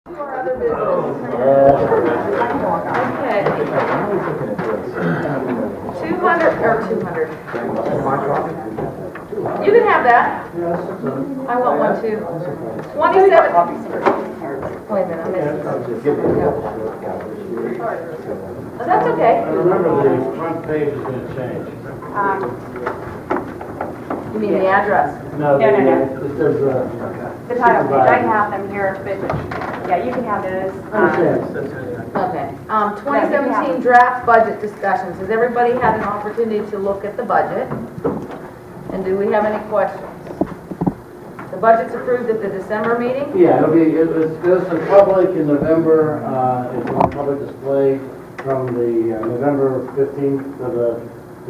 Other business. Okay. 200 or 200. You can have that. I want one too. 27. Wait a minute, I missed it. Oh, that's okay. Remember, the front page is going to change. You mean the address? No. No. It says, The title page, I have them here, but yeah, you can have those. Okay. 2017 draft budget discussions. Has everybody had an opportunity to look at the budget? And do we have any questions? The budget's approved at the December meeting? yeah, it goes to the public in November. It's on public display from the November 15th to the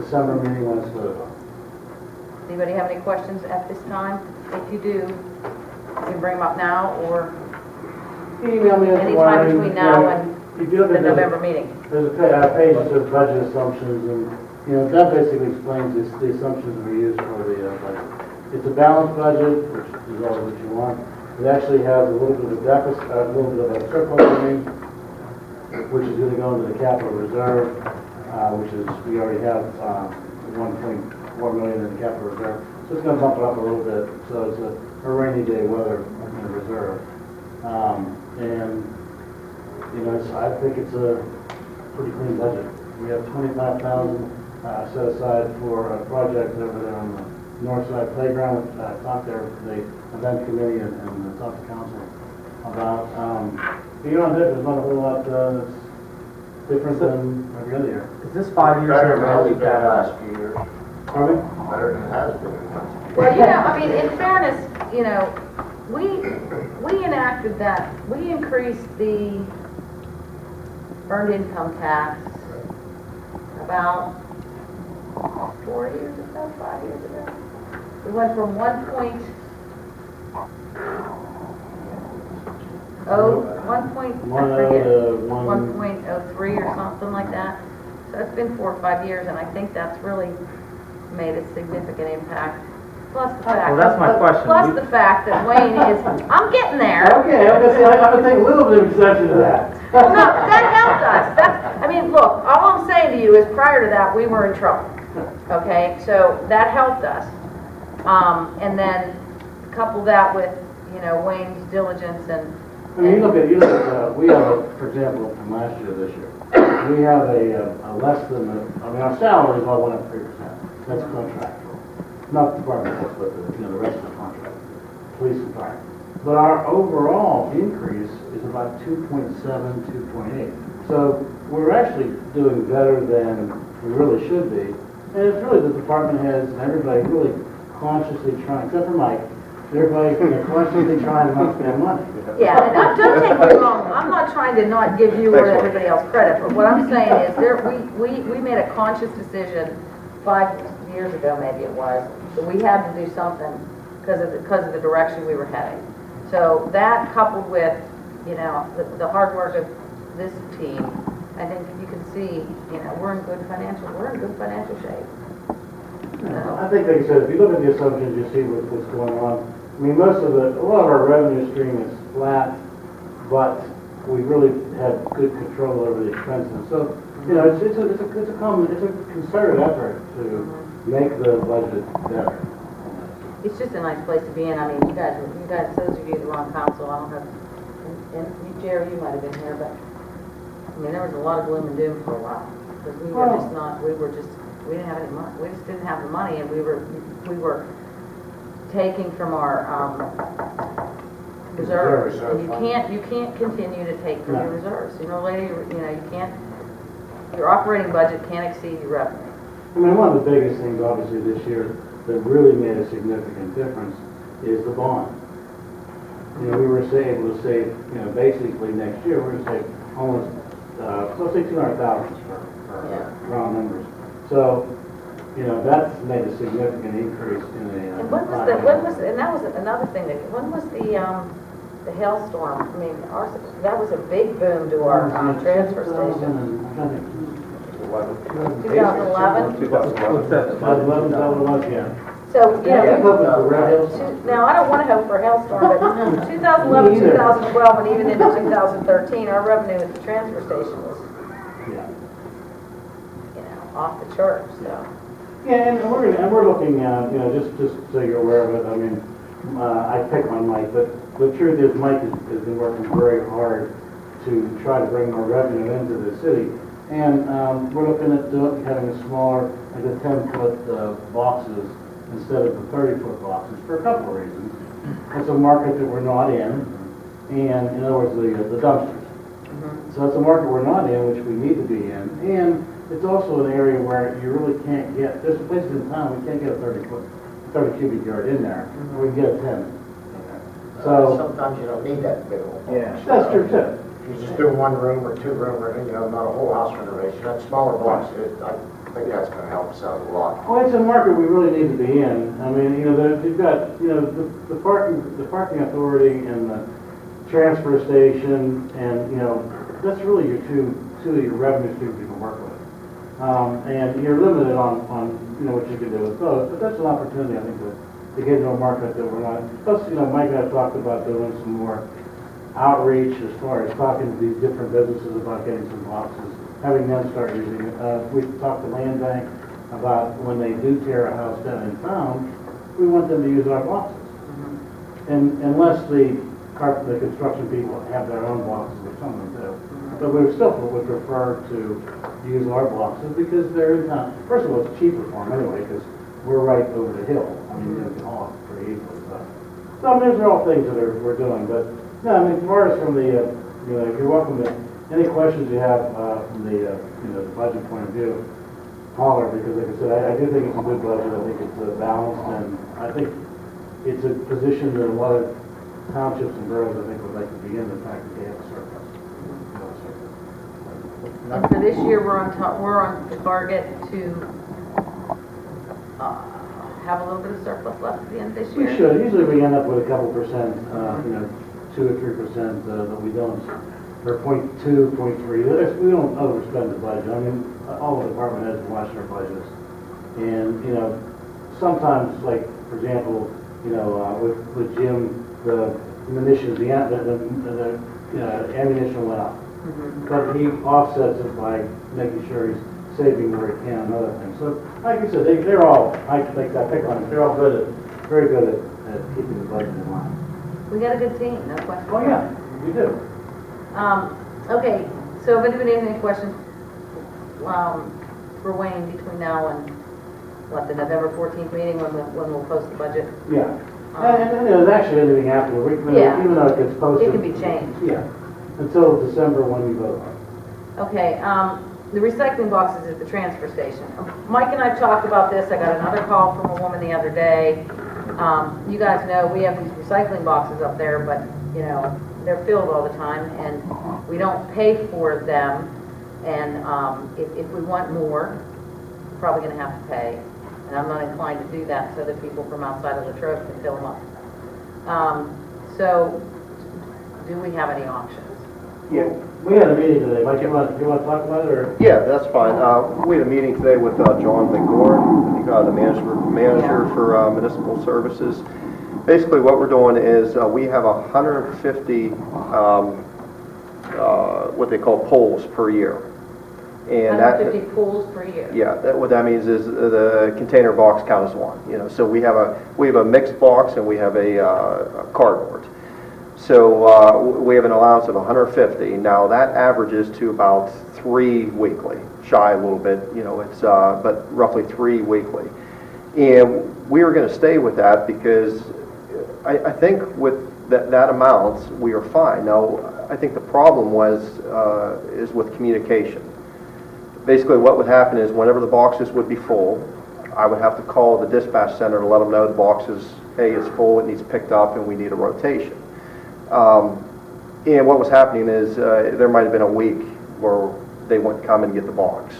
December meeting when it's voted on. Anybody have any questions at this time? If you do, you can bring them up now or Email me if you want. anytime between now and If you look the at November meeting. There's a page that says budget assumptions, and, that basically explains the assumptions we use for the budget. It's a balanced budget, which is always what you want. It actually has a little bit of a deficit, a little bit of a surplus in, which is going to go into the capital reserve, which is, we already have 1.4 million in the capital reserve. So it's going to bump it up a little bit, so it's a rainy day weather in the reserve. I think it's a pretty clean budget. We have $25,000 set aside for a project over there on the north side playground. I talked there with the event committee and talked to council about. Beyond it, there's not a whole lot that's different than every other year. Is this 5 years Better in a than row it's we've been the got last few years. Pardon me? Better than it has been. Well, in fairness, we enacted that, we increased the earned income tax about 4 years ago, 5 years ago. We went from 1.03 or something like that. So it's been 4 or 5 years, and I think that's really made a significant impact. Plus the fact, Well, that's my question. Plus the fact that Wayne is, I'm getting there. Okay, I'm gonna take a little bit of exception to that. Well, no, that helped us. Look, all I'm saying to you is prior to that, we were in trouble. Okay, so that helped us. And then couple that with, Wayne's diligence and. I mean, you look at, we have, for example, from last year to this year, we have a less than, our salaries all went up 3%. That's contractual. Not the department, but the rest of the contract, police and fire. But our overall increase is about 2.7, 2.8. So we're actually doing better than we really should be. And it's really the department heads and everybody really consciously trying, except for Mike, everybody, consciously trying not to spend money. Yeah, and don't take me wrong, I'm not trying to not give you or everybody else credit, but what I'm saying is we made a conscious decision 5 years ago, maybe it was, that we had to do something because of the direction we were heading. So that coupled with, the hard work of this team, I think you can see, we're in good financial shape. I think, like I said, if you look at the assumptions, you see what's going on. I mean, a lot of our revenue stream is flat, but we really have good control over the expenses. So, it's a concerted effort to make the budget better. It's just a nice place to be in. I mean, you guys, those of you that were on council, I don't know, and you, Jerry, you might have been here, but, there was a lot of gloom and doom for a while. Because we didn't have any money. We just didn't have the money, and we were taking from our reserves. And you can't continue to take from your reserves. Sooner or later, you can't, your operating budget can't exceed your revenue. I mean, one of the biggest things, obviously, this year that really made a significant difference is the bond. We were able to save, basically next year, we're going to save almost, let's say 200,000 for round numbers. So, that's made a significant increase in the. And and that was another thing, when was the hailstorm? I mean, that was a big boom to our transfer station. 2011? 2011, yeah. So, now I don't want to hope for a hailstorm, but 2011, 2012, and even into 2013, our revenue at the transfer station was, off the charts, so. Yeah, and we're looking at, just so you're aware of it, I mean, I pick on Mike, but the truth is Mike has been working very hard to try to bring more revenue into the city. And we're looking at having a smaller, like the 10-foot boxes instead of the 30-foot boxes for a couple of reasons. It's a market that we're not in, and in other words, the dumpsters. So it's a market we're not in, which we need to be in, and it's also an area where you really can't get, there's places in town we can't get a 30 cubic yard in there, we can get a 10. So sometimes you don't need that big old box. Yeah, that's true too. If you just do one room or two room, or not a whole house renovation, that smaller box, I think that's going to help us out a lot. Well, it's a market we really need to be in. I mean, you've got, the parking authority and the transfer station, and that's really your two of your revenue streams you can work with. And you're limited on what you can do with those, but that's an opportunity, I think, to get into a market that we're not. Plus, Mike and I talked about doing some more outreach as far as talking to these different businesses about getting some boxes, having them start using it. We talked to Land Bank about when they do tear a house down in town, we want them to use our boxes. And unless the construction people have their own boxes, or some of them do. But we still would prefer to use our boxes because they're in town. First of all, it's cheaper for them anyway because we're right over the hill. I mean, you can haul it pretty easily. So I mean, these are all things that we're doing. But no, I mean, as far as from the, you're welcome to any questions you have from the, the budget point of view, holler, because like I said, I do think it's a good budget. I think it's balanced, and I think it's a position that a lot of townships and boroughs, I think, would like to be in, the fact that they have a surplus. And for this year, we're on target to have a little bit of surplus left at the end of this year. We should. Usually we end up with a couple percent, 2 or 3% that we don't, or 0.2, 0.3. We don't overspend the budget. I mean, all the department heads watch their budgets. And, sometimes, like, for example, with Jim, the munitions, the ammunition went up. But he offsets it by making sure he's saving where he can and other things. So, like you said, they're all, I pick on them, they're all very good at keeping the budget in line. We got a good team, no question. Oh, yeah, we do. Okay, so if anybody has any questions for Wayne between now and, the November 14th meeting when we'll post the budget? Yeah. And there's actually anything after, even though it gets posted. It can be changed. Yeah, until December when you vote on it. Okay, the recycling boxes at the transfer station. Mike and I talked about this. I got another call from a woman the other day. You guys know we have these recycling boxes up there, but they're filled all the time, and we don't pay for them. And if we want more, we're probably going to have to pay. And I'm not inclined to do that so that people from outside of Latrobe can fill them up. So, do we have any options? Yeah, we had a meeting today. Mike, you want to talk about it, or? Yeah, that's fine. We had a meeting today with John McGorn, the manager for municipal services. Basically, what we're doing is we have 150 what they call pulls per year. And 150 pulls per year. Yeah, what that means is the container box counts as one. So we have a mixed box and we have a cardboard. So we have an allowance of 150. Now that averages to about 3 weekly, shy a little bit. It's but roughly 3 weekly. And we are going to stay with that because I think with that amount, we are fine. Now, I think the problem is with communication. Basically, what would happen is whenever the boxes would be full, I would have to call the dispatch center to let them know the boxes, hey, it's full, it needs picked up, and we need a rotation. And what was happening is there might have been a week where they wouldn't come and get the box.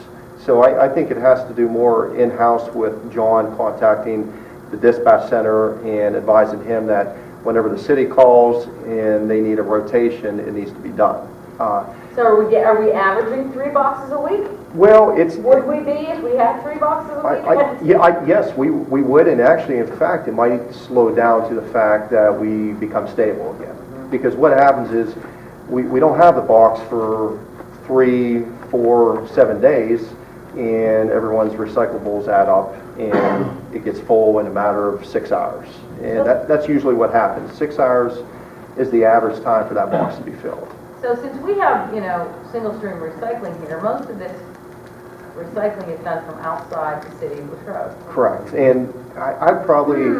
So I think it has to do more in-house with John contacting the dispatch center and advising him that whenever the city calls and they need a rotation, it needs to be done. So are we averaging 3 boxes a week? Well, it's... Would we be if we had 3 boxes a week? Yes, we would, and actually, in fact, it might slow down to the fact that we become stable again. Because what happens is, we don't have the box for 3, 4, 7 days, and everyone's recyclables add up, and it gets full in a matter of 6 hours. And that's usually what happens. 6 hours is the average time for that box to be filled. So since we have, single stream recycling here, most of this recycling is done from outside the city of Latrobe. Correct. And I'd probably,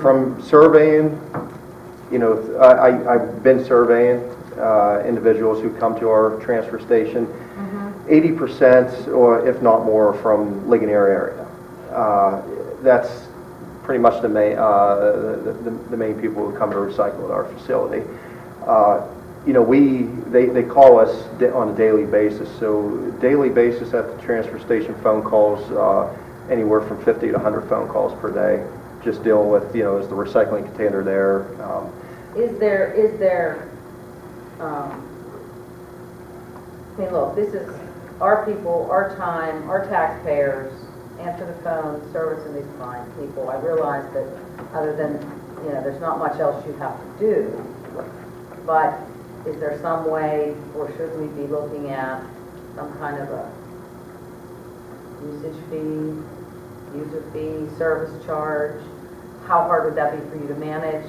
from surveying, I've been surveying individuals who come to our transfer station, 80% or if not more from Ligonier area. That's pretty much the main people who come to recycle at our facility. They call us on a daily basis. So daily basis at the transfer station, phone calls, anywhere from 50 to 100 phone calls per day, just dealing with, is the recycling container there. Is there, look, this is our people, our time, our taxpayers, answer the phone, servicing these fine people. I realize that other than, there's not much else you have to do, but is there some way, or should we be looking at some kind of a usage fee, user fee, service charge? How hard would that be for you to manage?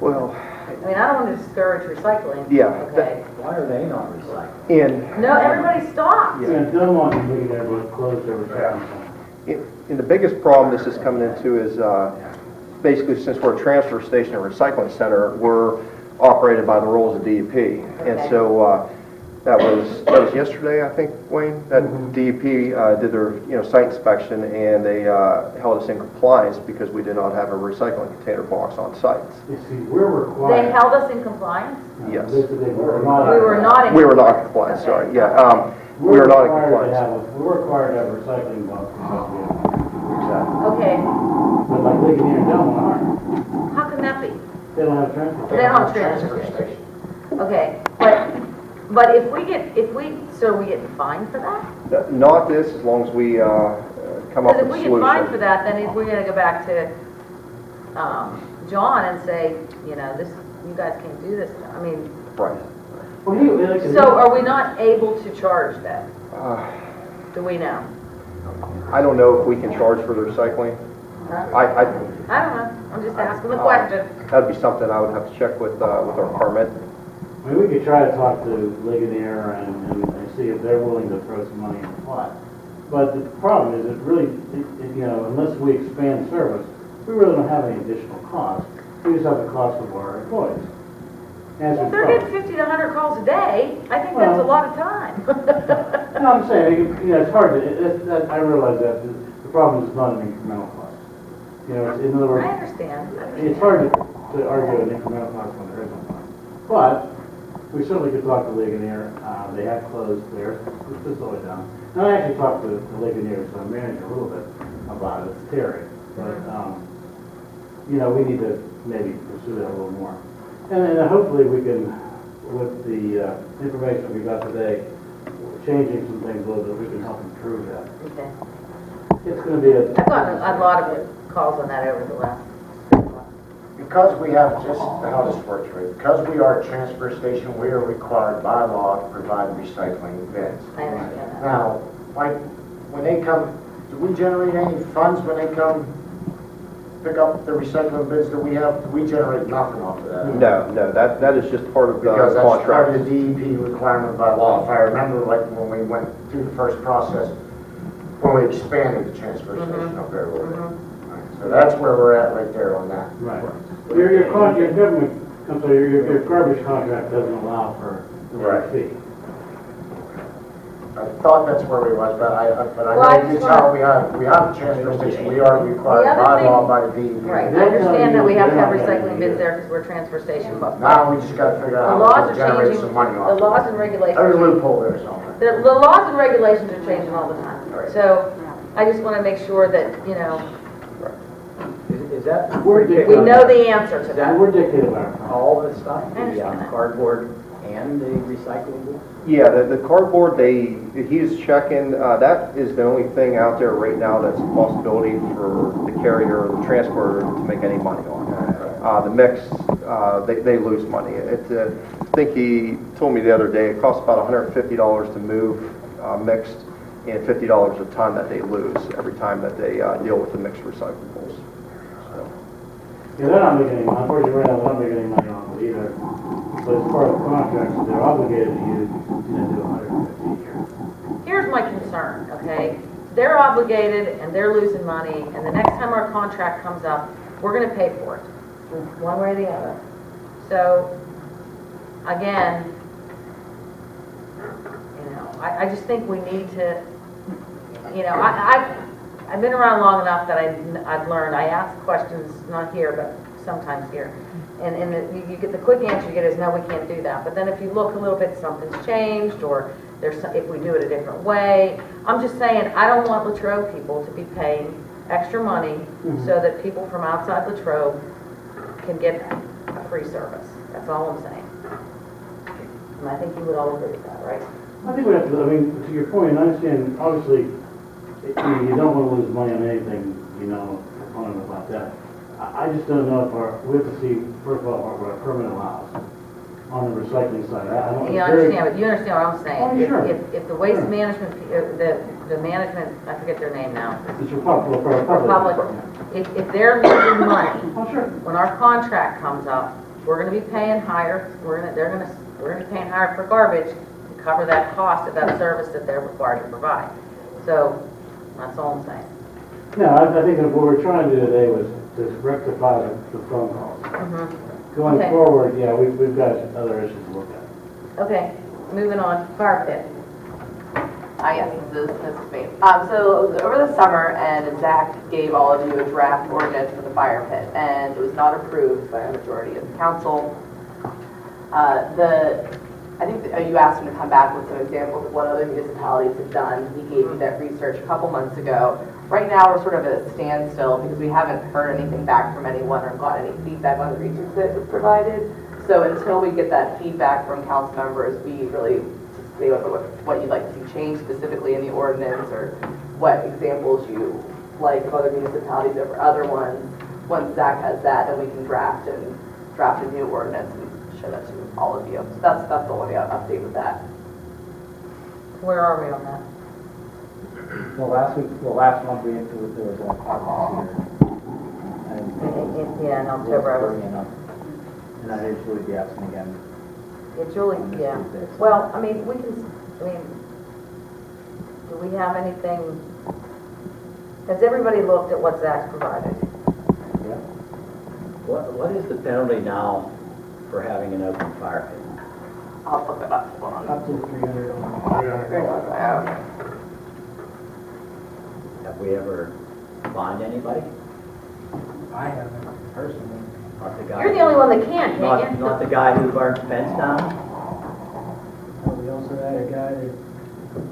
Well, I don't want to discourage recycling. Yeah. Okay. Why are they not recycling? No, everybody stopped. Yeah, Delmont and Ligonier both closed their recycling center. And the biggest problem this is coming into is basically since we're a transfer station and recycling center, we're operated by the rules of DEP. And so that was yesterday, I think, Wayne, that DEP did their site inspection, and they held us in compliance because we did not have a recycling container box on site. You see, we're required. They held us in compliance? Yes. We were not. We were not in We were not in compliance, Okay. sorry. Yeah, we were not in compliance. We're required to have a recycling box. Exactly. Okay, But like Ligonier and Delmont aren't. how can that be? They don't have transport. They don't have transfer station. Okay, but if we get fined for that? Not this, as long as we come up Because if with a we solution. get fined for that, then we're gonna go back to, John and say, you guys can't do this. Right. Well, So are we not able to charge that? Do we know? I don't know if we can charge for the recycling. Huh? I don't know, I'm just asking the question. That'd be something I would have to check with our permit. we could try to talk to Ligonier and see if they're willing to throw some money in the pot. But the problem is, unless we expand service, we really don't have any additional cost. We just have the cost of our employees. If they're getting 50 to 100 calls a day, I think that's a lot of time. No, I'm saying, it's hard to, I realize that the problem is not an incremental cost. In other words, I understand. it's hard to argue an incremental cost when there is no cost. But we certainly could talk to Ligonier. They have closed their facility down. And I actually talked to Ligonier's manager a little bit about it, Terry. But, we need to maybe pursue that a little more. And hopefully we can, with the information we got today, changing some things a little bit, we can help improve that. Okay. It's going to be I've gotten a lot of calls on that over the last. Because we have, just how this works, right? Because we are a transfer station, we are required by law to provide recycling bins. I understand that. Now, like, when they come, do we generate any funds when they come pick up the recycling bins that we have? We generate nothing off of that. No, that is just part of the Because that's part contract. of the DEP requirement by law. If I remember, like, when we went through the first process, when we expanded the transfer station up there a little bit. Right. So that's where we're at right there on that. Right. Your government I'm sorry, your garbage contract doesn't allow for the Right. fee. I thought that's where we was, but I Well, I know just it's how we have a transfer station, we are required The other by thing- law by the DEP. Right, I understand that we have to have recycling bins there because we're a transfer station, but Now we just gotta figure the out laws how are to generate changing, some money the off. laws and There's a regulations, loophole there somewhere. the laws and regulations are changing all the time. Right. So I just want to make sure that, you know, Is that? we know the answer to that. We're dictated by our contract. All the stuff, I understand the that. cardboard and the recyclable? Yeah, the cardboard, he's checking, that is the only thing out there right now that's a possibility for the carrier or the transporter to make any money on. The mix, they lose money. I think he told me the other day, it costs about $150 to move mixed and $50 a ton that they lose every time that they deal with the mixed recyclables. So. Yeah, they're not making any money, unfortunately, right now, they're not making any money on it either. But as part of the contract, they're obligated to use, do 150 a year. Here's my concern, okay? They're obligated and they're losing money, and the next time our contract comes up, we're gonna pay for it, one way or the other. So, again, you know, I just think we need to, you know, I've been around long enough that I've learned, I ask questions, not here, but sometimes here. And you get the quick answer you get is, no, we can't do that. But then if you look a little bit, something's changed, or if we do it a different way. I'm just saying, I don't want Latrobe people to be paying extra money so that people from outside Latrobe can get a free service. That's all I'm saying. And I think you would all agree with that, right? I think we have to, I mean, to your point, I understand, obviously, you don't want to lose money on anything, you know, component about that. I just don't know if we have to see, first of all, what our permit allows on the recycling side. I don't. You understand, but you understand what I'm saying. Oh, sure. If the waste management, the management, I forget their name now, It's Republic. if they're losing money, Oh, sure. when our contract comes up, we're gonna be paying higher, we're gonna be paying higher for garbage to cover that cost of that service that they're required to provide. So, that's all I'm saying. No, I think that what we're trying to do today was to rectify the phone calls. Going Okay. forward, yeah, we've got other issues to look at. Okay, moving on, fire pit. Yes, this is me. So it was over the summer, and Zach gave all of you a draft ordinance for the fire pit, and it was not approved by a majority of the council. I think that you asked him to come back with some examples of what other municipalities have done. He gave you that research a couple months ago. Right now, we're sort of at a standstill because we haven't heard anything back from anyone or got any feedback on the research that was provided. So until we get that feedback from council members, we really say what you'd like to see changed specifically in the ordinance, or what examples you like of other municipalities over other ones. Once Zach has that, then we can draft a new ordinance and show that to all of you. So that's the only update with that. Where are we on that? Well, last month there was a conference here. Yeah, in October, I was. And I usually be asking again. It's really, yeah. Well, I mean, do we have anything, has everybody looked at what Zach's provided? Yeah. What is the penalty now for having an open fire pit? I'll look it up. Hold on. Up to $300. Have we ever fined anybody? I haven't personally. Not the guy. You're the only one that can, Not, can't you? not the guy who burnt the fence down? We also had a guy that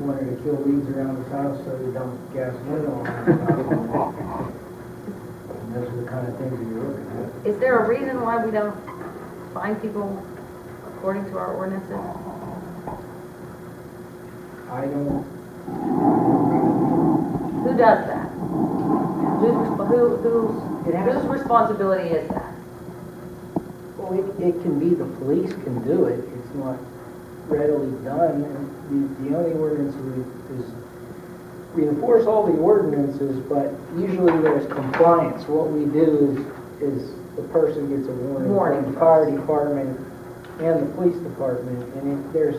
wanted to kill weeds around his house, so he dumped gasoline on his house. And those are the kind of things that you're looking at. Is there a reason why we don't fine people according to our ordinances? I don't, Who does that? Whose responsibility is that? well, it can be the police can do it. It's not readily done. And the only ordinance we enforce all the ordinances, but usually there's compliance. What we do is the person gets a warning from the fire department and the police department, and there's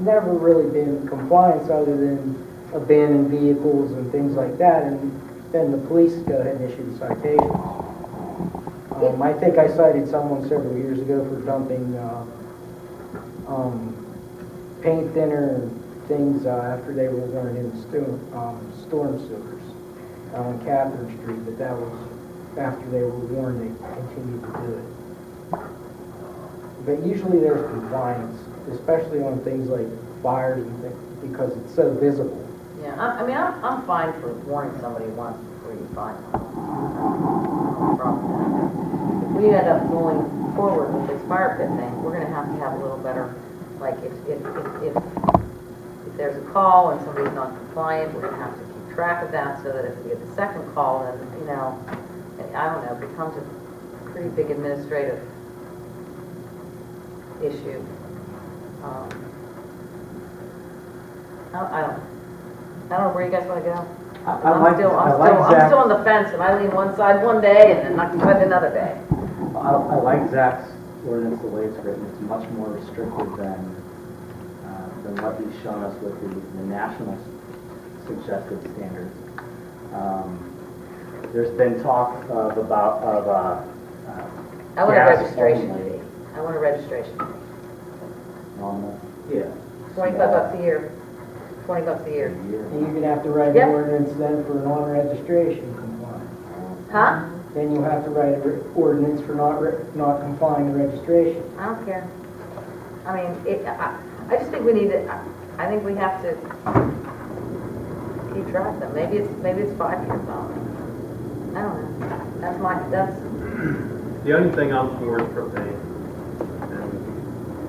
never really been compliance other than abandoned vehicles and things like that, and then the police go ahead and issue the citations. I think I cited someone several years ago for dumping paint thinner and things after they were worn in storm sewers on Catherine Street, but that was after they were warned, they continued to do it. But usually there's compliance, especially on things like fires and things, because it's so visible. Yeah, I mean, I'm fine for warning somebody once before you find them. No problem with that. If we end up going forward with this fire pit thing, we're gonna have to have a little better, like, if there's a call and somebody's not compliant, we're gonna have to keep track of that, so that if we get the second call, then, you know, I don't know, it becomes a pretty big administrative issue. I don't know where you guys want to go. I'm still on the fence, and I lean one side one day and then not quite another day. I like Zach's ordinance the way it's written. It's much more restrictive than what he's shown us with the national suggested standards. There's been talk of I want a gas registration only. fee. I want a registration fee. Yeah. $25 a year. $20 a year. And you're gonna have to write Yep. an ordinance then for non-registration compliance. Huh? Then you'll have to write an ordinance for not complying to registration. I don't care. I mean, I just think we need to, I think we have to keep track of them. Maybe it's 5 years old. I don't know. That's. The only thing I'm for is propane. And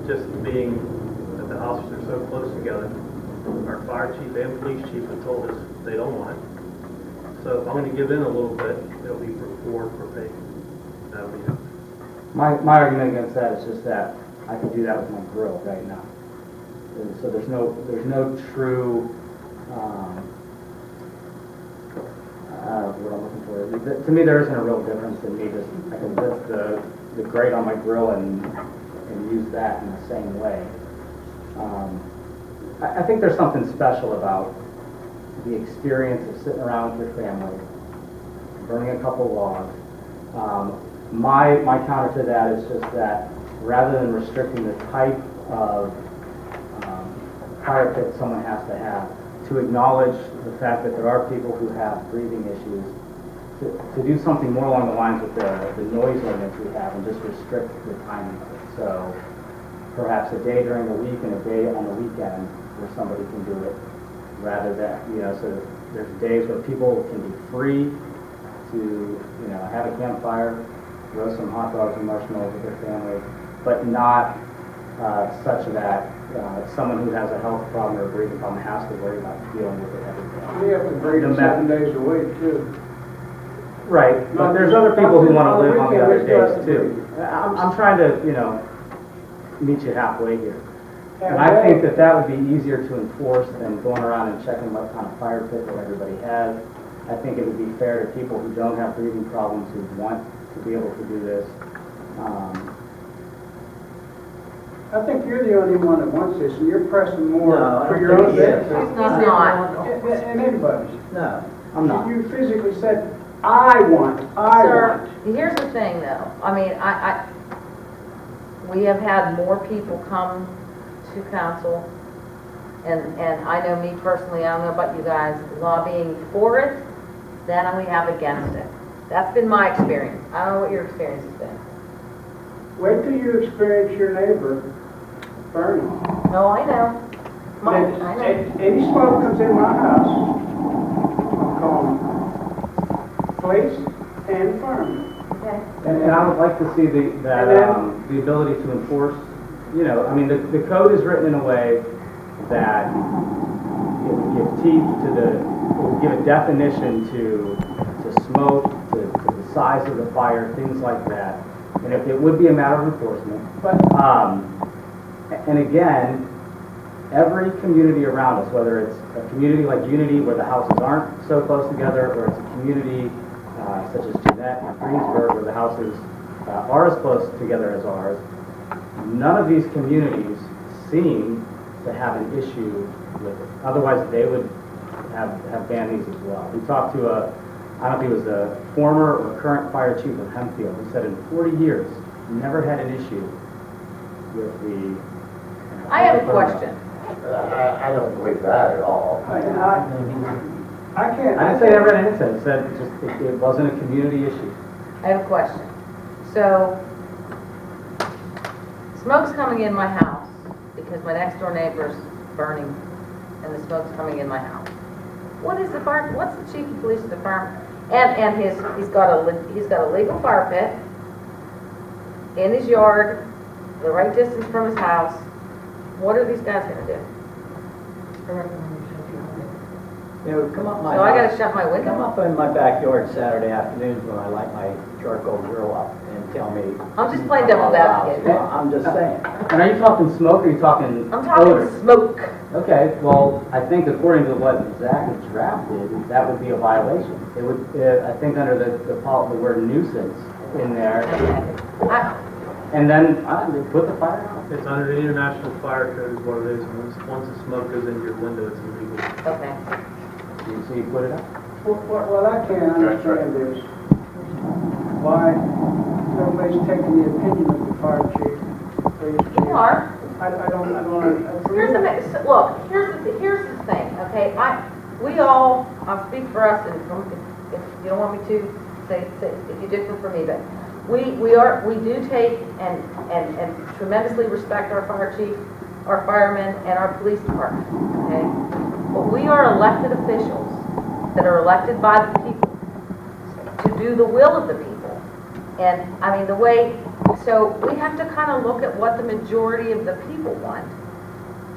just being that the officers are so close together, our fire chief and police chief have told us they don't want it. So if I'm going to give in a little bit, it'll be for propane. That'll be it. My argument against that is just that I can do that with my grill right now. And so there's no true what I'm looking for. To me, there isn't a real difference in me just I can lift the grate on my grill and use that in the same way. I think there's something special about the experience of sitting around with your family, burning a couple logs. My counter to that is just that rather than restricting the type of fire pit someone has to have, to acknowledge the fact that there are people who have breathing issues, to do something more along the lines with the noise ordinance we have and just restrict the timing of it. So perhaps a day during the week and a day on the weekend where somebody can do it, rather than, so there's days where people can be free to, have a campfire, roast some hot dogs and marshmallows with their family, but not such that someone who has a health problem or a breathing problem has to worry about dealing with it every day. We have to breathe 7 days a week, too. Right, but there's other people who want to live on the other days, too. I'm trying to, meet you halfway here. And I think that would be easier to enforce than going around and checking what kind of fire pit that everybody has. I think it would be fair to people who don't have breathing problems who want to be able to do this. I think you're the only one that wants this, and you're pressing more for your own benefit. It's not. And everybody's. No, I'm not. You physically said, I want. Sir, here's the thing, though. I mean, we have had more people come to council, and I know me personally, I don't know about you guys, lobbying for it than we have against it. That's been my experience. I don't know what your experience has been. Wait till you experience your neighbor burning. No, I know. I know. Any smoke comes in my house, I'll call police and firemen. Okay. And I would like to see the ability to enforce, the code is written in a way that it would give teeth to it would give a definition to smoke, to the size of the fire, things like that. And if it would be a matter of enforcement. But, and again, every community around us, whether it's a community like Unity where the houses aren't so close together, or it's a community such as Jeanette and Greensburg where the houses are as close together as ours, none of these communities seem to have an issue with it. Otherwise, they would have banned these as well. We talked to I don't think it was the former or current fire chief of Hempfield, who said in 40 years, never had an issue with the. I have a question. I don't believe that at all. I can't. I didn't say never had an incident, I said just it wasn't a community issue. I have a question. So, smoke's coming in my house because my next door neighbor's burning and the smoke's coming in my house. What is the fire, what's the chief of police of the fire? And he's got a legal fire pit in his yard, the right distance from his house. What are these guys gonna do? You know, come up my So I house. gotta shut my window? Come up in my backyard Saturday afternoons when I light my charcoal grill up and tell me. I'm just playing devil's advocate. Well, I'm just saying. And are you talking smoke or are you talking I'm talking odor? smoke. Okay, well, I think according to what Zach has drafted, that would be a violation. It would, I think under the word nuisance in there, and then put the fire out. It's under the International Fire Code is what it is, and once the smoke goes into your window, it's illegal. Okay. So you put it out. Well, I can't understand this. Why nobody's taking the opinion of the fire chief, police chief. You are. I don't Here's the thing, okay? I'll speak for us, and if you don't want me to, say if you differ from me, but we do take and tremendously respect our fire chief, our firemen, and our police department, okay? But we are elected officials that are elected by the people to do the will of the people. And, I mean, so we have to kind of look at what the majority of the people want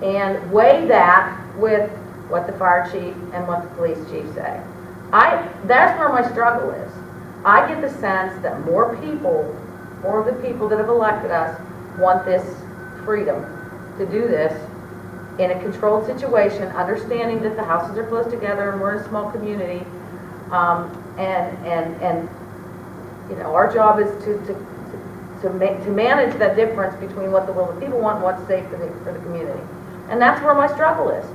and weigh that with what the fire chief and what the police chief say. That's where my struggle is. I get the sense that more of the people that have elected us want this freedom to do this in a controlled situation, understanding that the houses are close together and we're in a small community, and you know, our job is to manage that difference between what the will of the people want and what's safe for the community. And that's where my struggle is.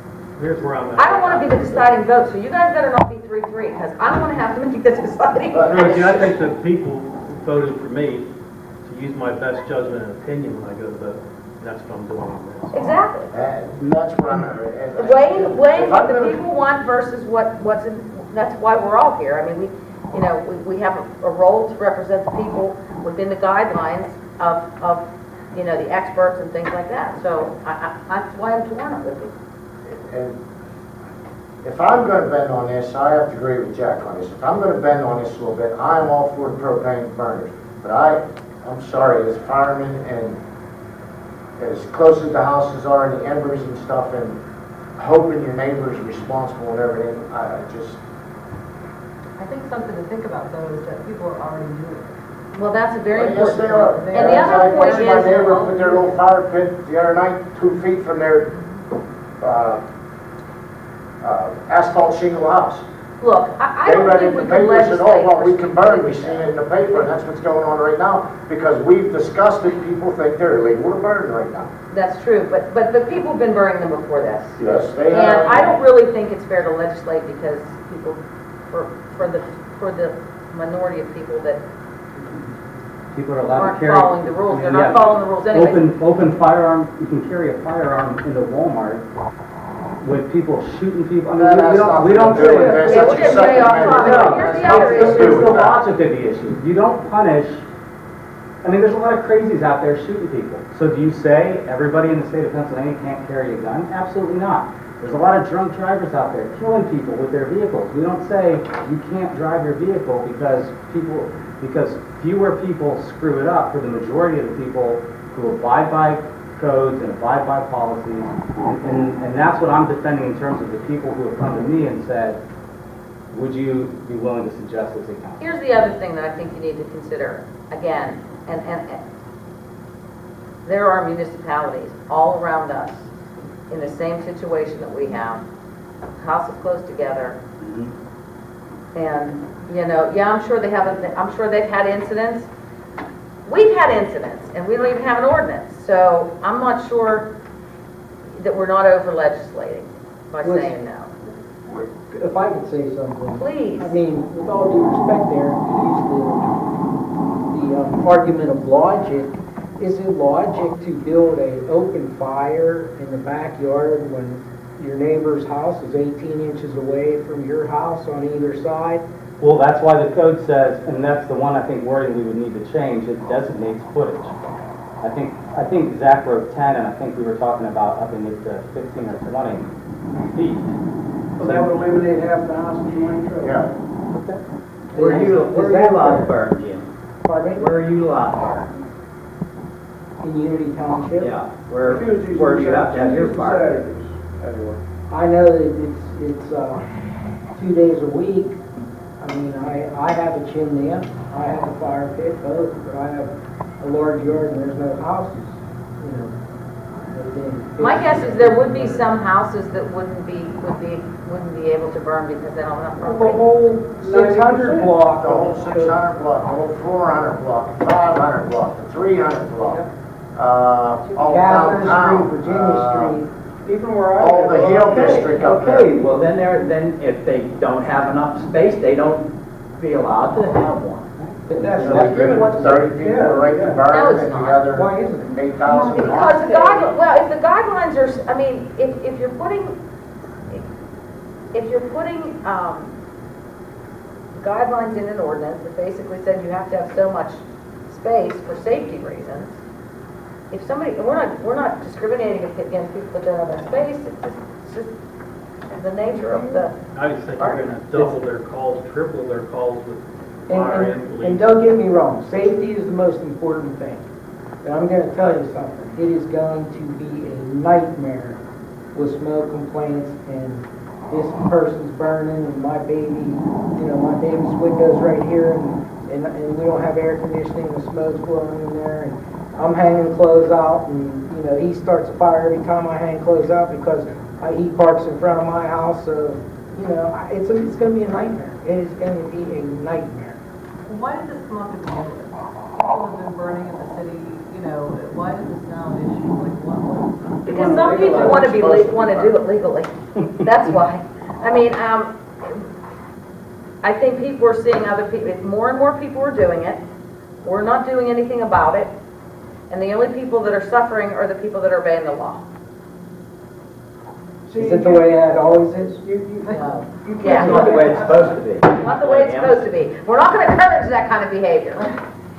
Here's where I'm at. I don't want to be the deciding vote, so you guys better not be 3-3, because I don't want to have to make the deciding vote. See, I think the people voted for me to use my best judgment and opinion when I go to vote. And that's what I'm doing on this. Exactly. And that's what I'm. Weighing what the people want versus what's in, that's why we're all here. I mean, we have a role to represent the people within the guidelines of you know, the experts and things like that. So that's why I'm torn with it. And if I'm going to bend on this, I have to agree with Jack on this. If I'm going to bend on this a little bit, I'm all for propane burners. But I'm sorry, as firemen and as close as the houses are and the embers and stuff, and hoping your neighbor's responsible and everything, I think something to think about though is that people are already doing it. Well, that's a very yes, important they are. point. And the other point is, my neighbor put their little fire pit the other night 2 feet from their asphalt shingle house. look, I They don't read think in we the can paper, said, legislate. oh, well, we can burn, we see it in the paper, and that's what's going on right now, because we've discussed it, people think they're illegal to burn right now. That's true, but people have been burning them before this. Yes, they And have. I don't really think it's fair to legislate because people, for the minority of people that People are allowed aren't to carry. following the rules, they're Yeah. not following the rules anyway. Open firearm, you can carry a firearm into Walmart with people shooting people. I mean, That has we don't nothing to do say with that. this. Yeah, That's we're a getting way second off amendment. topic. Here's the other Nothing to issue. do It's with the that. logic of the issue. You don't punish, I mean, there's a lot of crazies out there shooting people. So do you say everybody in the state of Pennsylvania can't carry a gun? Absolutely not. There's a lot of drunk drivers out there killing people with their vehicles. We don't say you can't drive your vehicle because fewer people screw it up for the majority of the people who abide by codes and abide by policies. And that's what I'm defending in terms of the people who have come to me and said, would you be willing to suggest this account? Here's the other thing that I think you need to consider, again, and there are municipalities all around us in the same situation that we have. Houses close together. And, you know, yeah, I'm sure they've had incidents. We've had incidents, and we don't even have an ordinance. So I'm not sure that we're not over legislating by saying no. If I could say something. Please. I mean, with all due respect there, to use the argument of logic, is it logic to build a open fire in the backyard when your neighbor's house is 18 inches away from your house on either side? Well, that's why the code says, and that's the one I think wording we would need to change, it designates footage. I think Zach wrote 10, and I think we were talking about upping it to 15 or 20 feet. Well, that would eliminate half the houses in Latrobe. Yeah. Where are you allowed to burn, Jim? Pardon me? Where are you allowed to burn? In Unity Township? Yeah, where Tuesdays do and you have to have your fire? Saturdays. I know that it's 2 days a week. I mean, I have a chimney, I have a fire pit, both, but I have a large yard and there's no houses, you know. within My 50 guess is there would be some houses that wouldn't be able to burn because they don't have The property. whole 600 block. The whole 600 block, the whole 400 block, the 500 block, the 300 block, all Catherine downtown. Street, Virginia Street. Even where I All live. the Hill District up there. Okay, well then if they don't have enough space, they don't be allowed to have one. But that's So they give it to 30 people to right to No, burn it's and the not. other Why isn't it? 8,000 Because the guidelines, well, if the guidelines are, I mean, if you're putting guidelines in an ordinance that basically said you have to have so much space for safety reasons, if somebody, we're not discriminating against people that don't have that space, it's just the nature of the. I just think you're gonna double their calls, triple their calls with And, fire and, and and police. don't get me wrong, safety is the most important thing. But I'm gonna tell you something, it is going to be a nightmare with smoke complaints and this person's burning and my baby, you know, my baby's window's right here and we don't have air conditioning, the smoke's blowing in there and I'm hanging clothes out and, you know, he starts a fire every time I hang clothes out because he parks in front of my house, so, you know, it's gonna be a nightmare. It is gonna be a nightmare. Why did this come up to begin with? People have been burning in the city, you know, why is this now an issue? Like, what? Because some people want to do it legally. That's why. I mean, I think people are seeing other people, more and more people are doing it. We're not doing anything about it. And the only people that are suffering are the people that are obeying the law. Is it the way it always is? Yeah. It's not the way it's supposed to be. Not the way it's supposed to be. We're not going to encourage that kind of behavior.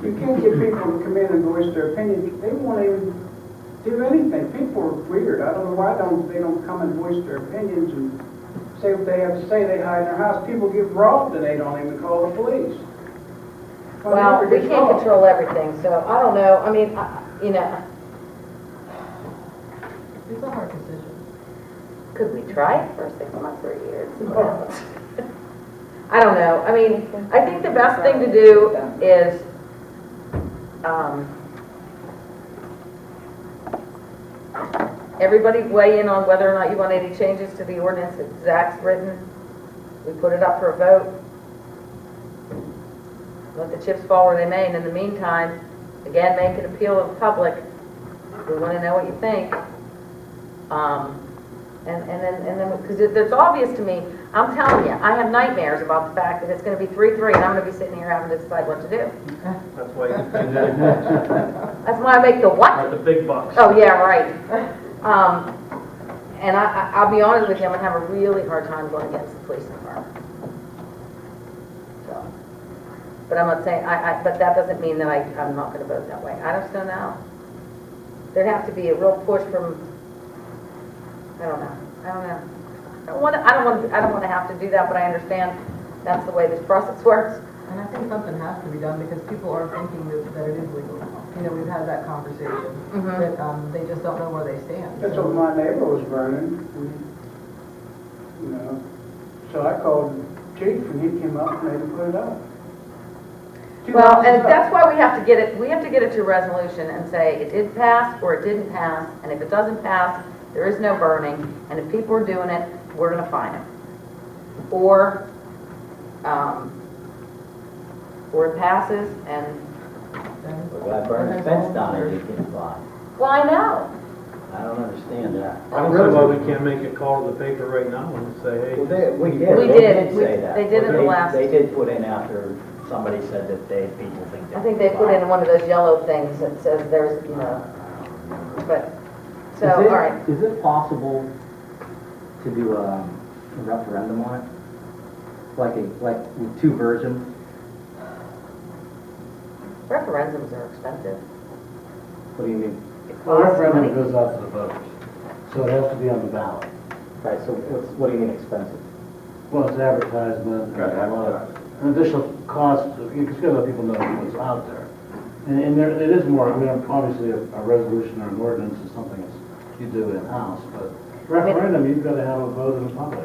You can't get people to come in and voice their opinion. They won't even do anything. People are weird. I don't know why they don't come and voice their opinions and say what they have to say. They hide in their house. People get robbed and they don't even call the police. Well, we can't control everything, so I don't know. I mean, you know. It's a hard decision. Could we try it for 6 months or a year? See what happens? I don't know. I mean, I think the best thing to do is, everybody weigh in on whether or not you want any changes to the ordinance that Zach's written. We put it up for a vote. Let the chips fall where they may, and in the meantime, again, make an appeal to the public. We want to know what you think. And then, because it's obvious to me, I'm telling you, I have nightmares about the fact that it's going to be 3-3 and I'm going to be sitting here having to decide what to do. That's why you spend that much. That's why I make the what? Like the big bucks. Oh, yeah, right. And I'll be honest with you, I'm going to have a really hard time going against the police and fire. So, but I'm not saying, but that doesn't mean that I'm not going to vote that way. I just don't know. There'd have to be a real push from, I don't know. I don't want to have to do that, but I understand that's the way this process works. And I think something has to be done because people are thinking that it is legal. You know, we've had that conversation, that they just don't know where they stand. That's what my neighbor was burning. You know, so I called the chief and he came up and they put it up. Well, and that's why we have to get it to resolution and say it did pass or it didn't pass, and if it doesn't pass, there is no burning, and if people are doing it, we're going to fine them. Or it passes and... We've got to burn a fence down there, you can fly. Well, I know. I don't understand that. I don't see why we can't make a call to the paper right now and say, hey. Well, we We did, they did. did say that. They did in the last- They did put in after somebody said that people think that. I think they put in one of those yellow things that says there's, you know, but, so, all right. Is it possible to do a referendum on it? Like with two versions? Referendums are expensive. What do you mean? Well, referendum goes out to the voters, so it has to be on the ballot. Right, so what do you mean expensive? Well, it's advertisement, and a lot of additional cost, you just gotta let people know what's out there. And there, it is more, I mean, obviously a resolution or an ordinance is something that you do in-house, but referendum, you've gotta have a vote in the public.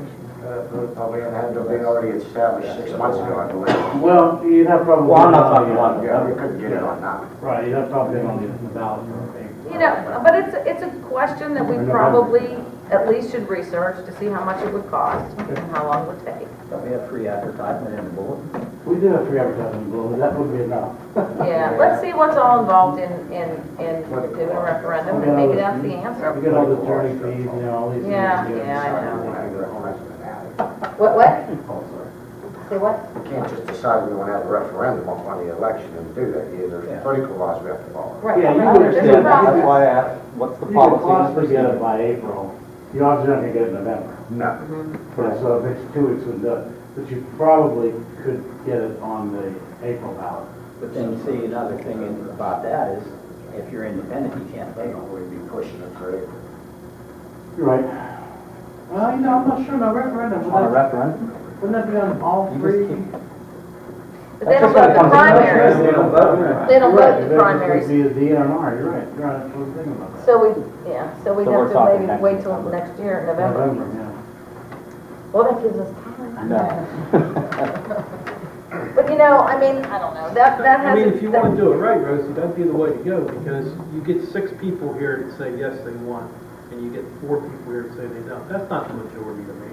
Probably had to be already established 6 months ago, I believe. Well, you'd have probably. Well, I'm not talking about Yeah, you couldn't get it on now. Right, you'd have probably been on the ballot for a. You know, but it's a question that we probably at least should research to see how much it would cost and how long it would take. Don't we have free advertisement in the bulletin? We do have free advertising, but that would be enough. Yeah, let's see what's all involved in doing a referendum, and maybe that's the answer. You get all the attorney fees, you know, all these things. Yeah, you yeah, gotta I know. decide. What? Oh, sorry. Say what? We can't just decide we want to have a referendum on the election and do that. There's political laws we have to follow. Right. Yeah, you There's a understand. process. That's why I asked, what's the You could policy? possibly get it by April. You're obviously not gonna get it in November. No. Right, so if it's 2 weeks from now, but you probably could get it on the April ballot. But then you see, another thing about that is, if you're independent, you can't vote. We'd be pushing it for April. You're right. Well, you know, I'm not sure about referendum. On a referendum? Wouldn't that be on all You three? just keep- But they don't vote the primaries. They don't vote. They don't vote the Right, primaries. it would be the DNR, you're right, I was thinking about that. So we'd So we're have talking to maybe next wait till November. next year, November. November, Well, that gives us time. No. But you know, I mean, I don't know, that I has. mean, if you want to do it right, Rosie, that'd be the way to go, because you get 6 people here that say yes, they want, and you get 4 people here that say they don't. That's not the majority to me.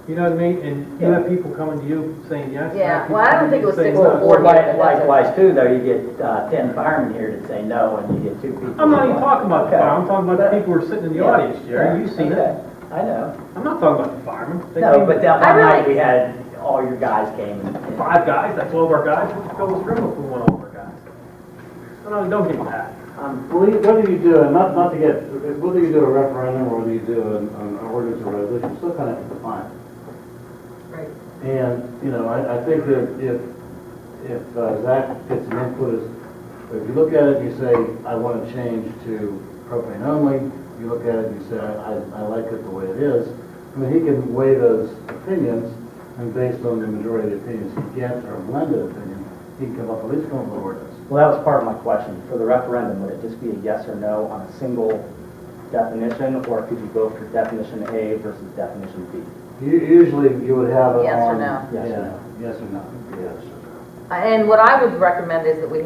You know what I mean? And you have people coming to you saying yes. and Yeah, have people well, I don't coming think it to was you saying 6 no. to 4. Or likewise too, though, you get 10 firemen here that say no, and you get 2 people. I'm not even talking about the Okay. fire, I'm talking about the people who are sitting in the audience, Jerry, you've seen it. Okay. I know. I'm not talking about the firemen. They No, came- but that I one night really- we had, all your guys came and. 5 guys, that's all of our guys, we could fill this room if we want all of our guys. No, don't get mad. Whether you do, not to get, whether you do a referendum or whether you do an ordinance or resolution, you still kind of have to define it. Right. And, you know, I think that if Zach gets some input, if you look at it and you say, I want to change to propane only, you look at it and you say, I like it the way it is, I mean, he can weigh those opinions, and based on the majority of the opinions he gets, or a blended opinion, he can come up, at least come up with an ordinance. Well, that was part of my question. For the referendum, would it just be a yes or no on a single definition, or could you go for definition A versus definition B? Usually you would have it on. Yes or no. Yes or Yeah, no. yes or no. Yes. And what I would recommend is that we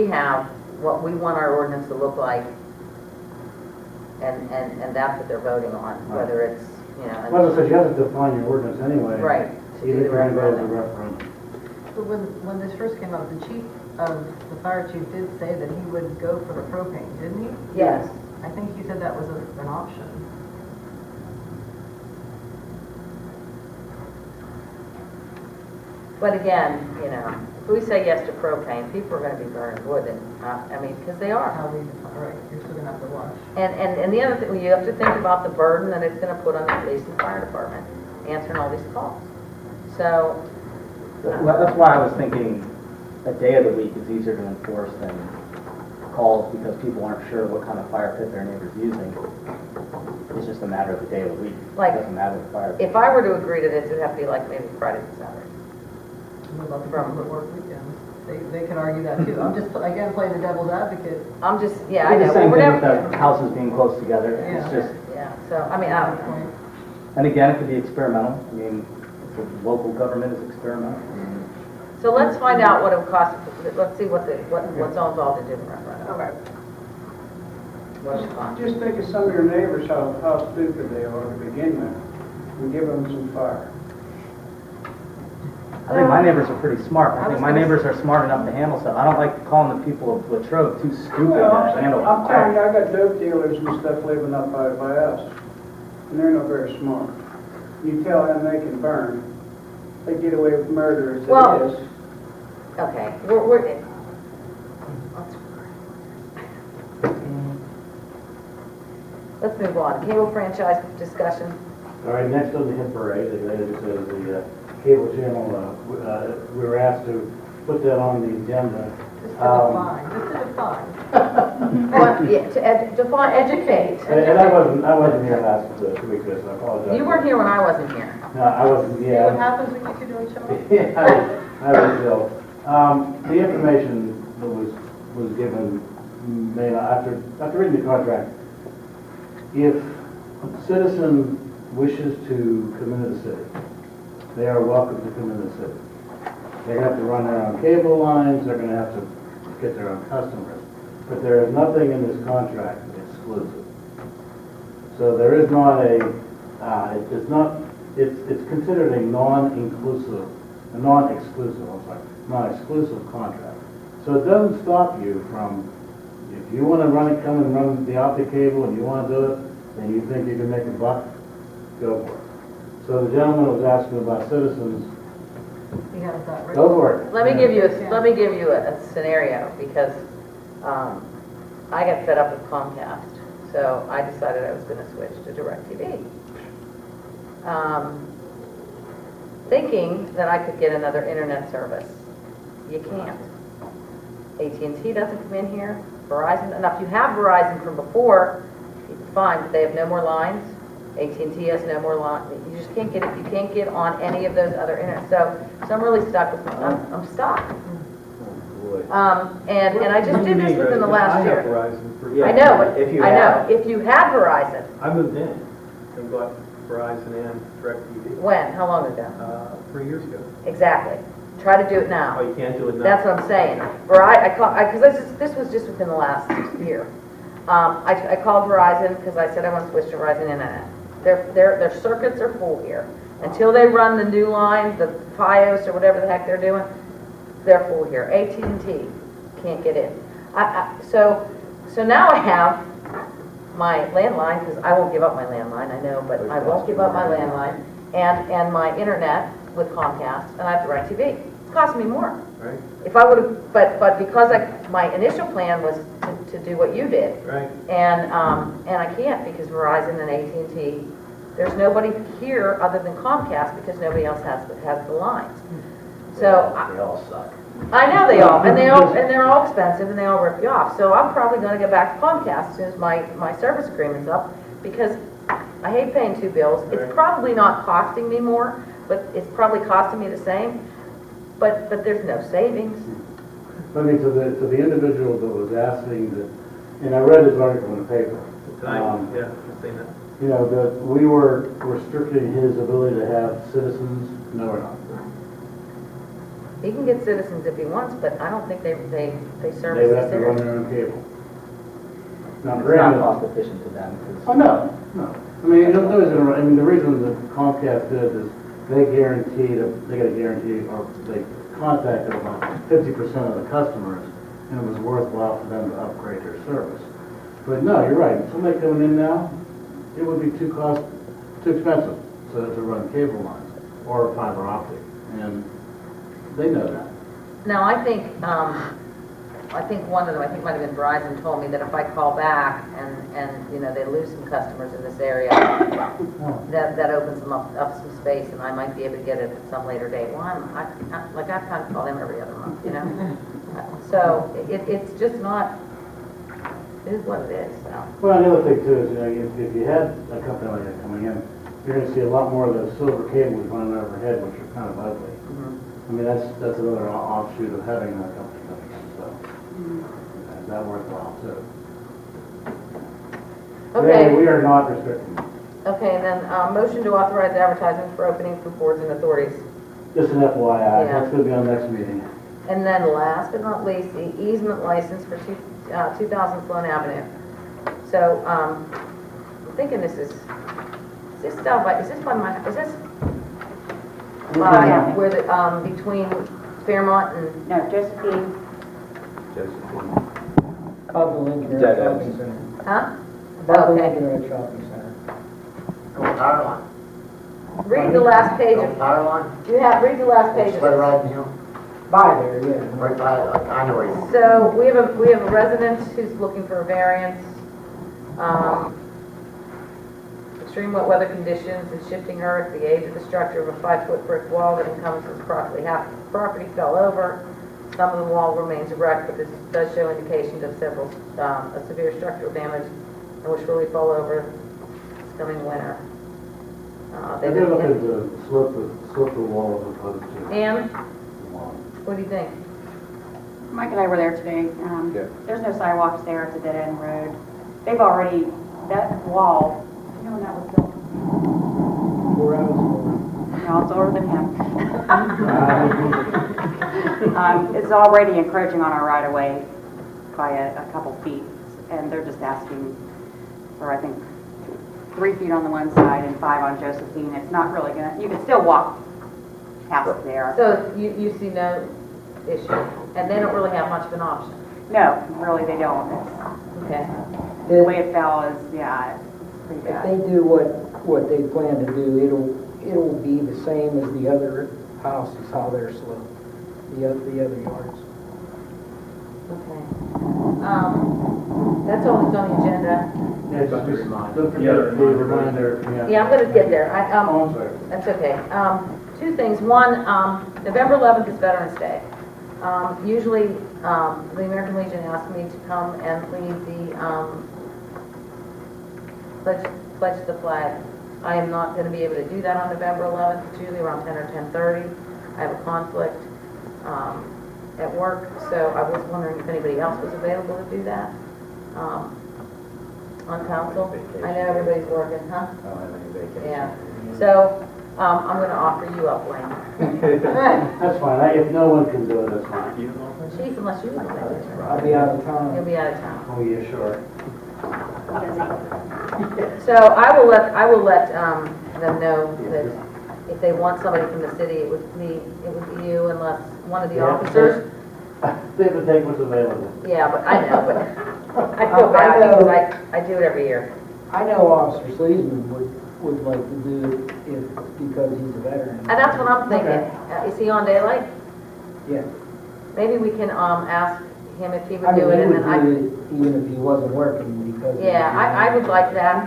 have what we want our ordinance to look like, and that's what they're voting on, whether it's, you know. Well, as I said, you have to define your ordinance anyway. Right, to do Even the if you're going to go to the referendum. referendum. But when this first came up, the fire chief did say that he would go for the propane, didn't he? Yes. I think he said that was an option. But again, you know, if we say yes to propane, people are gonna be burning wood, and, I mean, because they are. How we, right, you're still gonna have to watch. And the other thing, you have to think about the burden that it's gonna put on the police and fire department, answering all these calls. So, Well, that's why I was thinking a day of the week is easier to enforce than calls, because people aren't sure what kind of fire pit their neighbor's using. It's just a matter of the day of the week. Like, It doesn't matter the fire pit. if I were to agree to this, it'd have to be like maybe Friday and Saturday. We'd love to put work weekends. They can argue that too. I'm just, again, playing the devil's advocate. I'm just, yeah, I It's know. the same We're thing with never- the houses being close together. It's Yeah. just, Yeah, so, I mean, I don't know. and again, it could be experimental. I mean, the local government is experimental. So let's find out what it would cost, let's see what's all involved in doing the referendum. Okay. What's it cost? Just think of some of your neighbors, how stupid they are to begin with, and give them some fire. I think my neighbors are pretty smart. I think my neighbors are smart enough to handle stuff. I don't like calling the people of Latrobe too stupid Well, to handle I'm telling you, fire. I got dope dealers and stuff living up by us, and they're not very smart. You tell them they can burn, they get away with murder as Well- it is. Okay, let's move on. Cable franchise discussion. All right, next on the hit parade, as I said, the cable channel, we were asked to put that on the agenda. Just to define. Well, yeah, to define, educate. And I wasn't here last 2 weeks ago, so I apologize. You weren't here when I wasn't here. No, I wasn't, See yeah. what happens when you two don't show up? Yeah, I was ill. The information that was given, after reading the contract, if a citizen wishes to come into the city, they are welcome to come into the city. They have to run their own cable lines, they're gonna have to get their own customers. But there is nothing in this contract exclusive. So there is not it's considered a non-exclusive contract. So it doesn't stop you from, if you want to come and run the optic cable and you want to do it, and you think you can make a buck, go for it. So the gentleman was asking about citizens, He has that right. go for it. Let me give you a scenario, because I got fed up with Comcast, so I decided I was going to switch to DirecTV. Thinking that I could get another internet service. You can't. AT&T doesn't come in here, Verizon, and if you have Verizon from before, fine, but they have no more lines. AT&T has no more lines. You just can't get it. You can't get on any of those other internet. So I'm really stuck with. I'm stuck. And I just did this within the last year. I know, but if you had Verizon. I moved in and got Verizon and DirecTV. When? How long ago? 3 years ago. Exactly. Try to do it Oh, now. you can't do it now? That's what I'm saying. Because this was just within the last year. I called Verizon because I said I want to switch to Verizon Internet. Their circuits are full here. Until they run the new line, the Fios or whatever the heck they're doing, they're full here. AT&T can't get in. So now I have my landline, because I won't give up my landline, I know, but I won't give up my landline, and my internet with Comcast, and I have DirecTV. It's costing me more. Right. If I would have, but because my initial plan was to do what you did. Right. And I can't, because Verizon and AT&T, there's nobody here other than Comcast, because nobody else has the lines. So They all suck. I know they all, and they're all expensive, and they all rip you off. So I'm probably going to go back to Comcast as soon as my service agreement's up, because I hate paying two bills. It's probably not costing me more, but it's probably costing me the same. But there's no savings. I mean, to the individual that was asking that, and I read his article in the paper. Yeah, I've seen that. You know, that we were restricting his ability to have citizens. No, we're not. He can get citizens if he wants, but I don't think they service They would this have to run area. their own cable. Now, It's not granted, cost efficient to them. oh, no. I mean, the reason that Comcast did is they got a guarantee, or they contacted about 50% of the customers, and it was worthwhile for them to upgrade their service. But no, you're right. Somebody coming in now, it would be too expensive to run cable lines or fiber optic, and they know that. Now, I think one of them, I think might have been Verizon, told me that if I call back and you know, they lose some customers in this area, that opens them up some space, and I might be able to get it at some later date. Well, I kind of call them every other month, you know? So it's just not, it is what it is, so. Well, the other thing too is, you know, if you had a company like that coming in, you're going to see a lot more of those silver cables running overhead, which are kind of ugly. I mean, that's another offshoot of having that company coming in, so is that worthwhile too? Okay. Anyway, we are not restricting. Okay, and then motion to authorize advertisements for openings for boards and authorities. Just an FYI, Yeah. that's going to be on next meeting. And then last but not least, the easement license for 2000 Sloan Avenue. So, I'm thinking is this down by, is this by my, is this? where the, between Fairmont and, No, Josephine, Above the Lincoln Area Dead Shopping ends. Center. huh? Above the Okay. Lincoln Area Shopping Center. Go power line. Read the last page Go of, power line. read the last page of Sled this. riding hill. By there, yeah. Right by, like, I know where you. So we have a resident who's looking for a variance. Extreme wet weather conditions and shifting earth, the age of the structure of a 5-foot brick wall that encompasses approximately half the property fell over. Some of the wall remains erect, but this does show indications of several, of severe structural damage and which really fall over this coming winter. They're looking to slip the wall as opposed to. And, what do you think? Mike and I were there today. Yeah. There's no sidewalks there, it's a dead-end road. They've already, that wall, you know when that was built? 4 hours more. No, it's older than him. It's already encroaching on our right-of-way by a couple feet, and they're just asking for, I think, 3 feet on the one side and 5 on Josephine. It's not really gonna, you can still walk past there. So you see no issue, and they don't really have much of an option. No, really, they don't. Okay. The way it fell is, yeah, it's pretty If bad. they do what they plan to do, it'll be the same as the other houses, how they're sloped, the other yards. Okay. That's all that's on the agenda. Yeah, just don't forget the reminder. Yeah, I'm gonna get there. Oh, I'm sorry. That's okay. 2 things. One, November 11th is Veterans Day. Usually, the American Legion asked me to come and lead the, pledge the flag. I am not gonna be able to do that on November 11th. It's usually around 10 or 10:30. I have a conflict, at work, so I was wondering if anybody else was available to do that, on council. I know everybody's working, huh? I don't have any vacation. Yeah. So, I'm gonna offer you up, Wayne. That's fine. If no one can do it, that's fine. Chief, unless you want to. I'll be out of You'll town. be out of town. Oh, yeah, sure. So I will let them know that if they want somebody from the city, it would be you unless one of the officers. They would take what's available. Yeah, but I know, but I feel bad because I do it every year. I know Officer Sleesman would like to do it because he's a veteran. And that's what I'm thinking. Is he on daylight? Yeah. Maybe we can ask him if he I would mean, do it he and would then I. do it even if he wasn't working because. Yeah, I would like that,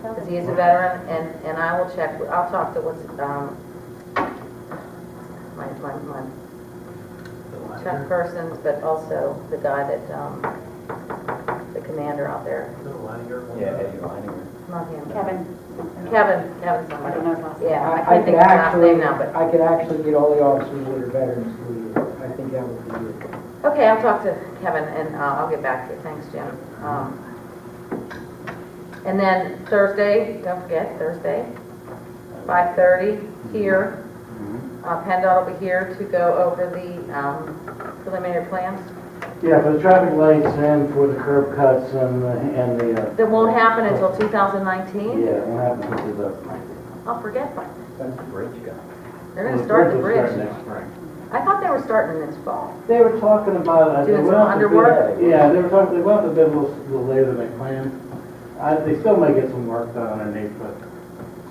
because he is a veteran, and I will check, I'll talk to my check persons, but also the guy that, the commander out there, Yeah, Eddie Leininger. not him. Kevin. Kevin I don't know somebody. his last name. Yeah, I I can't could think of his last actually, name now, but, I could actually get all the officers that are veterans to leave. I think that would be good. okay, I'll talk to Kevin, and I'll get back to you, thanks, Jim. And then Thursday, don't forget, Thursday, 5:30 here. PennDOT will be here to go over the preliminary plans. Yeah, for the traffic lights and for the curb cuts and the. That won't happen until 2019? Yeah, it won't happen until 2019. I'll forget that. That's the bridge guy. They're gonna start the will bridge. start next spring. I thought they were starting this fall. They were talking about. Doing they some went out to bid- underwork? Yeah, they were talking, they went out to bid a little later than they planned. They still may get some work done underneath, but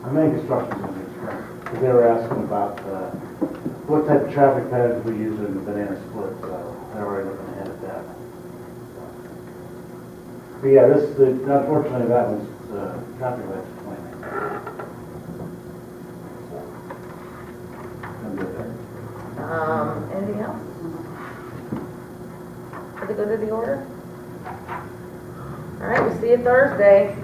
I mean, construction's in the spring. Because they were asking about, what type of traffic patterns we use in the banana split, so they're already looking ahead at that. But yeah, unfortunately, that was, traffic lights planning. Anything else? Did they go to the order? All right, we'll see you Thursday.